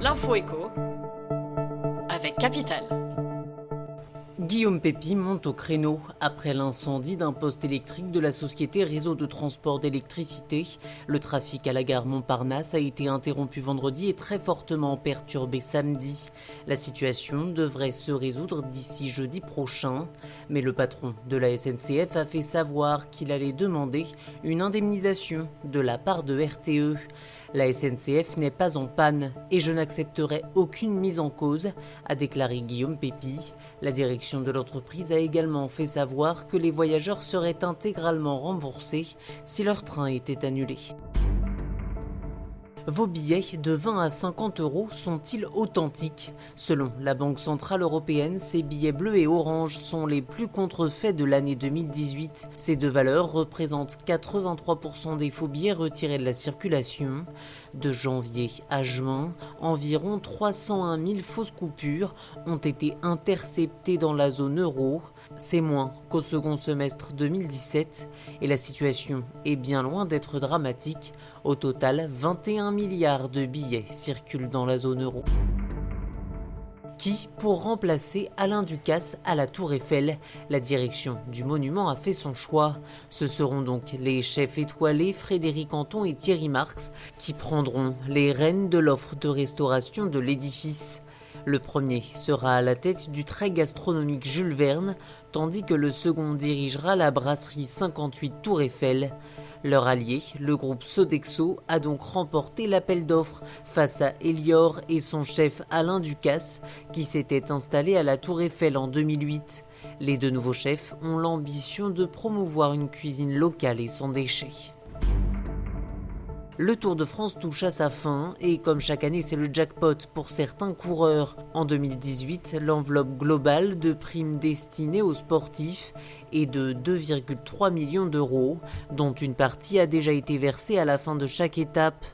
L'info écho avec Capital. Guillaume Pépi monte au créneau. Après l'incendie d'un poste électrique de la société Réseau de transport d'électricité, le trafic à la gare Montparnasse a été interrompu vendredi et très fortement perturbé samedi. La situation devrait se résoudre d'ici jeudi prochain, mais le patron de la SNCF a fait savoir qu'il allait demander une indemnisation de la part de RTE. La SNCF n'est pas en panne et je n'accepterai aucune mise en cause, a déclaré Guillaume Pépi. La direction de l'entreprise a également fait savoir que les voyageurs seraient intégralement remboursés si leur train était annulé. Vos billets de 20 à 50 euros sont-ils authentiques? Selon la Banque Centrale Européenne, ces billets bleus et orange sont les plus contrefaits de l'année 2018. Ces deux valeurs représentent 83% des faux billets retirés de la circulation. De janvier à juin, environ 301 000 fausses coupures ont été interceptées dans la zone euro. C'est moins qu'au second semestre 2017 et la situation est bien loin d'être dramatique. Au total, 21 milliards de billets circulent dans la zone euro. Qui pour remplacer Alain Ducasse à la Tour Eiffel? La direction du monument a fait son choix. Ce seront donc les chefs étoilés Frédéric Anton et Thierry Marx qui prendront les rênes de l'offre de restauration de l'édifice. Le premier sera à la tête du très gastronomique Jules Verne, tandis que le second dirigera la brasserie 58 Tour Eiffel. Leur allié, le groupe Sodexo, a donc remporté l'appel d'offres face à Elior et son chef Alain Ducasse, qui s'était installé à la Tour Eiffel en 2008. Les deux nouveaux chefs ont l'ambition de promouvoir une cuisine locale et sans déchets. Le Tour de France touche à sa fin et comme chaque année c'est le jackpot pour certains coureurs. En 2018, l'enveloppe globale de primes destinées aux sportifs est de 2,3 millions d'euros, dont une partie a déjà été versée à la fin de chaque étape.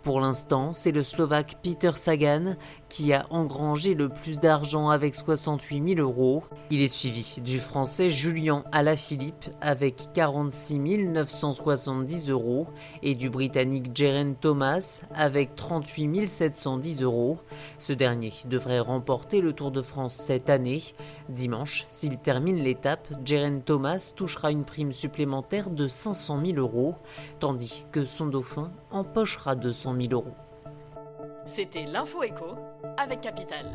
Pour l'instant, c'est le Slovaque Peter Sagan qui a engrangé le plus d'argent avec 68 000 euros. Il est suivi du Français Julian Alaphilippe avec 46 970 euros et du Britannique Geraint Thomas avec 38 710 euros. Ce dernier devrait remporter le Tour de France cette année. Dimanche, s'il termine l'étape, Geraint Thomas touchera une prime supplémentaire de 500 000 euros, tandis que son dauphin empochera 200 000 euros. C'était l'info écho avec Capital.